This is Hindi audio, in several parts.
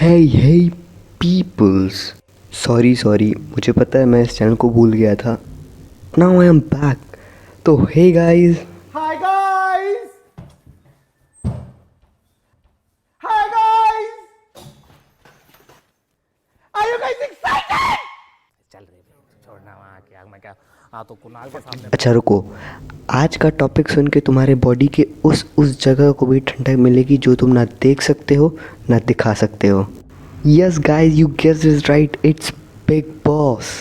हे पीपल्स, सॉरी मुझे पता है मैं इस चैनल को भूल गया था। Now I am back. तो hey guys, Hi guys! Hi guys! Are you guys excited? चल रही छोड़ना वहाँ क्या मैं क्या। हाँ तो कुणाल के सामने अच्छा रुको, आज का टॉपिक सुन के तुम्हारे बॉडी के उस जगह को भी ठंडक मिलेगी जो तुम ना देख सकते हो ना दिखा सकते हो। Yes guys, you guess is right, it's Big Boss.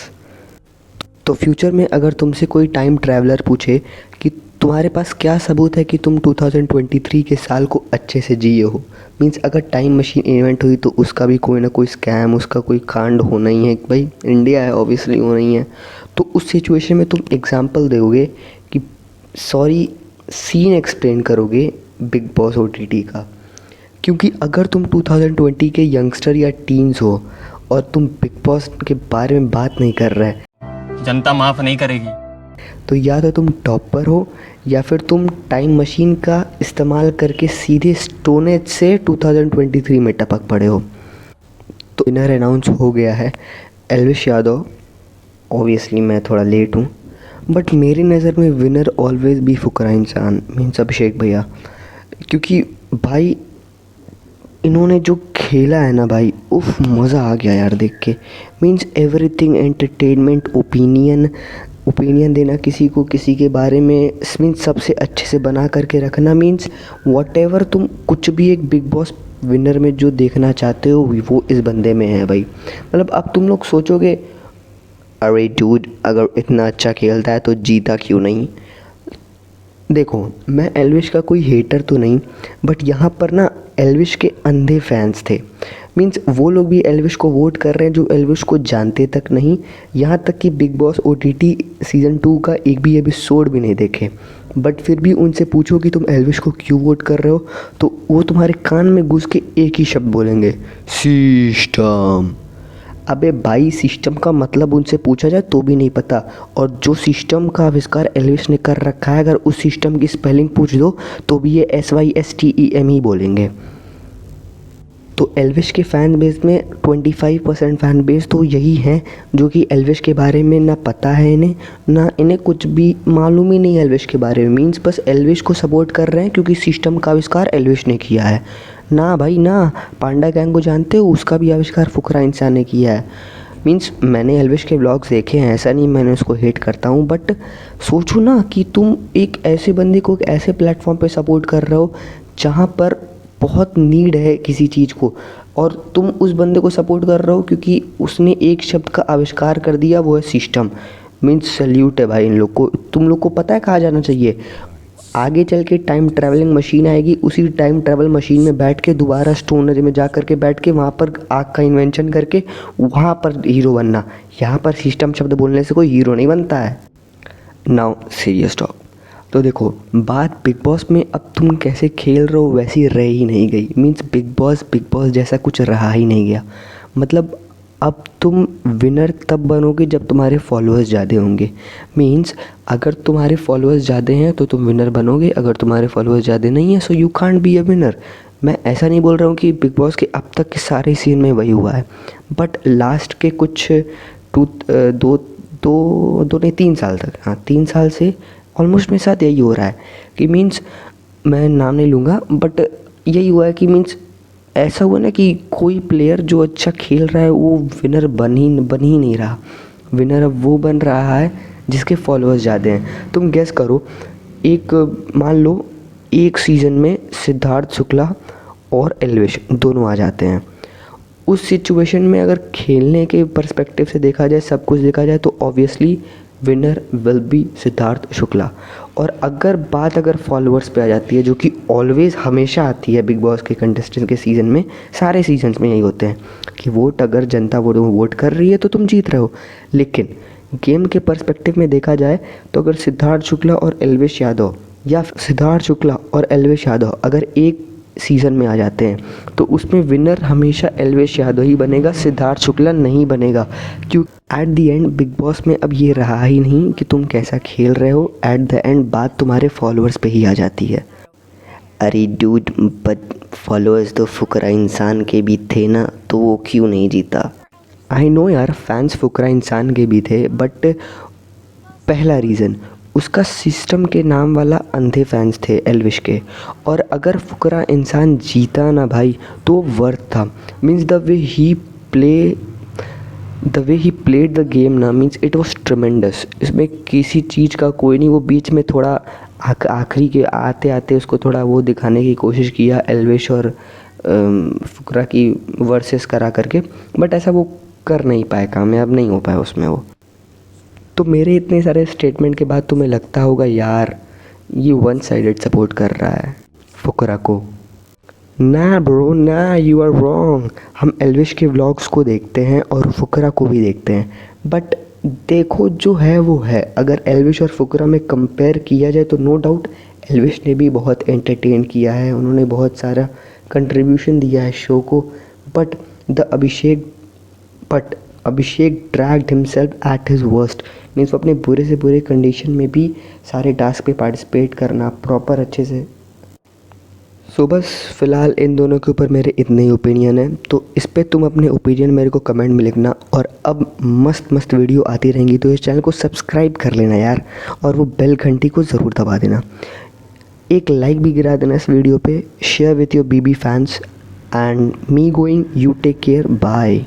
तो फ्यूचर में अगर तुमसे कोई टाइम ट्रैवलर पूछे कि तुम्हारे पास क्या सबूत है कि तुम 2023 के साल को अच्छे से जिए हो, मीन्स अगर टाइम मशीन इन्वेंट हुई तो उसका भी कोई ना कोई स्कैम, उसका कोई कांड होना ही है। भाई इंडिया है, ऑब्वियसली होना ही है। तो उस सिचुएशन में तुम एग्जांपल दोगे कि सॉरी सीन एक्सप्लेन करोगे बिग बॉस ओटीटी का। क्योंकि अगर तुम 2020 के यंगस्टर या टीन्स हो और तुम बिग बॉस के बारे में बात नहीं कर रहे, जनता माफ नहीं करेगी। तो या तो तुम टॉपर हो या फिर तुम टाइम मशीन का इस्तेमाल करके सीधे स्टोन एज से 2023 में टपक पड़े हो। तो विनर अनाउंस हो गया है, एल्विश यादव। ऑब्वियसली मैं थोड़ा लेट हूँ, बट मेरी नज़र में विनर ऑलवेज भी फुकरा इंसान मीन्स अभिषेक भैया। क्योंकि भाई इन्होंने जो खेला है ना भाई, उफ मज़ा आ गया यार देख के। मीन्स एवरीथिंग, एंटरटेनमेंट, ओपिनियन देना किसी को किसी के बारे में, मीन्स सबसे अच्छे से बना करके रखना। मीन्स वॉटेवर तुम कुछ भी एक बिग बॉस विनर में जो देखना चाहते हो वो इस बंदे में है भाई। मतलब अब तुम लोग सोचोगे अरे डूड अगर इतना अच्छा खेलता है तो जीता क्यों नहीं। देखो मैं एल्विश का कोई हेटर तो नहीं, बट यहाँ पर ना एल्विश के अंधे फैंस थे। मीन्स वो लोग भी एल्विश को वोट कर रहे हैं जो एल्विश को जानते तक नहीं। यहाँ तक कि बिग बॉस ओटीटी सीज़न 2 का एक भी एपिसोड भी नहीं देखे, बट फिर भी उनसे पूछो कि तुम एल्विश को क्यों वोट कर रहे हो, तो वो तुम्हारे कान में घुस के एक ही शब्द बोलेंगे, सिस्टम। अबे भाई सिस्टम का मतलब उनसे पूछा जाए तो भी नहीं पता। और जो सिस्टम का आविष्कार एल्विश ने कर रखा है, अगर उस सिस्टम की स्पेलिंग पूछ दो तो भी ये SYSTEM ही बोलेंगे। तो एल्विश के फ़ैन बेस में 25% फ़ैन बेस तो यही हैं जो कि एल्विश के बारे में ना पता है इन्हें, ना इन्हें कुछ भी मालूम ही नहीं है एल्विश के बारे में। मीन्स बस एल्विश को सपोर्ट कर रहे हैं क्योंकि सिस्टम का आविष्कार एल्विश ने किया है। ना भाई ना, पांडा गैंग को जानते हो, उसका भी आविष्कार फुकरा इंसान ने किया है। मीन्स मैंने एल्विश के व्लॉग्स देखे हैं, ऐसा नहीं मैंने उसको हेट करता हूँ, बट सोचो ना कि तुम एक ऐसे बंदे को एक ऐसे प्लेटफॉर्म पे सपोर्ट कर रहे हो जहाँ पर बहुत नीड है किसी चीज़ को, और तुम उस बंदे को सपोर्ट कर रहे हो क्योंकि उसने एक शब्द का आविष्कार कर दिया, वो है सिस्टम। मीन्स सल्यूट है भाई इन लोग को। तुम लोग को पता है कहाँ जाना चाहिए, आगे चल के टाइम ट्रैवलिंग मशीन आएगी, उसी टाइम ट्रैवल मशीन में बैठ के दोबारा स्टोनरी में जा कर के बैठ के वहाँ पर आग का इन्वेंशन करके वहाँ पर हीरो बनना। यहाँ पर सिस्टम शब्द बोलने से कोई हीरो नहीं बनता है। Now serious talk. तो देखो बात बिग बॉस में अब तुम कैसे खेल रहे हो वैसी रह ही नहीं गई। मीन्स बिग बॉस जैसा कुछ रहा ही नहीं गया। मतलब अब तुम विनर तब बनोगे जब तुम्हारे फॉलोअर्स ज़्यादा होंगे। मीन्स अगर तुम्हारे फॉलोअर्स ज़्यादा हैं तो तुम विनर बनोगे, अगर तुम्हारे फॉलोअर्स ज़्यादा नहीं है so you can't be a winner. मैं ऐसा नहीं बोल रहा हूँ कि बिग बॉस के अब तक के सारे सीन में वही हुआ है, बट लास्ट के कुछ दो नहीं 3 साल तक, हाँ 3 साल से ऑलमोस्ट मेरे साथ यही हो रहा है कि मीन्स मैं नाम नहीं लूँगा, बट यही हुआ है कि मीन्स ऐसा हुआ ना कि कोई प्लेयर जो अच्छा खेल रहा है वो विनर बन ही नहीं रहा। विनर अब वो बन रहा है जिसके फॉलोअर्स ज़्यादा हैं। तुम गेस करो, एक मान लो एक सीज़न में सिद्धार्थ शुक्ला और एल्विश दोनों आ जाते हैं। उस सिचुएशन में अगर खेलने के पर्सपेक्टिव से देखा जाए, सब कुछ देखा जाए, तो obviously winner will be Siddharth Shukla. और अगर फॉलोअर्स पे आ जाती है, जो कि ऑलवेज हमेशा आती है बिग बॉस के कंटेस्टेंट के सीज़न में, सारे सीजन्स में यही होते हैं कि वोट अगर जनता वोट कर रही है तो तुम जीत रहे हो। लेकिन गेम के पर्सपेक्टिव में देखा जाए तो अगर सिद्धार्थ शुक्ला और एल्विश यादव अगर एक सीज़न में आ जाते हैं तो उसमें विनर हमेशा एल्विश यादव ही बनेगा, सिद्धार्थ शुक्ला नहीं बनेगा। क्यों? At the end big boss में अब ये रहा ही नहीं कि तुम कैसा खेल रहे हो, एट द एंड बात तुम्हारे फॉलोअर्स पे ही आ जाती है। अरे डूड, बट फॉलोअर्स तो फुकरा इंसान के भी थे ना, तो वो क्यों नहीं जीता? आई नो यार, फैंस फुकरा इंसान के भी थे, बट पहला रीज़न उसका सिस्टम के नाम वाला अंधे फैंस थे एल्विश के। और अगर फुकरा इंसान जीता ना भाई, तो वर्थ था। Means the way he played the game ना, मीन्स इट वॉज ट्रमेंडस। इसमें किसी चीज़ का कोई नहीं, वो बीच में थोड़ा आखिरी के आते आते उसको थोड़ा वो दिखाने की कोशिश किया एल्विश और फुकरा की वर्सेस करा करके, बट ऐसा वो कर नहीं पाए, कामयाब नहीं हो पाए उसमें वो। तो मेरे इतने सारे स्टेटमेंट के बाद तुम्हें लगता होगा यार ये वन साइडेड सपोर्ट कर रहा है फुकरा को। ना ब्रो ना, यू आर रॉन्ग। हम एल्विश के व्लॉग्स को देखते हैं और फुकरा को भी देखते हैं, बट देखो जो है वो है। अगर एल्विश और फुकरा में कंपेयर किया जाए तो नो डाउट एल्विश ने भी बहुत एंटरटेन किया है, उन्होंने बहुत सारा कंट्रीब्यूशन दिया है शो को। But Abhishek dragged himself at his worst. Means वो अपने बुरे से बुरे कंडीशन में भी सारे टास्क पे पार्टिसिपेट करना प्रॉपर अच्छे से। सो बस फ़िलहाल इन दोनों के ऊपर मेरे इतने ही ओपिनियन हैं, तो इस पर तुम अपने ओपिनियन मेरे को कमेंट में लिखना। और अब मस्त मस्त वीडियो आती रहेंगी, तो इस चैनल को सब्सक्राइब कर लेना यार, और वो बेल घंटी को ज़रूर दबा देना। एक लाइक भी गिरा देना इस वीडियो पे। Share with your BB fans and me going, you take care, bye.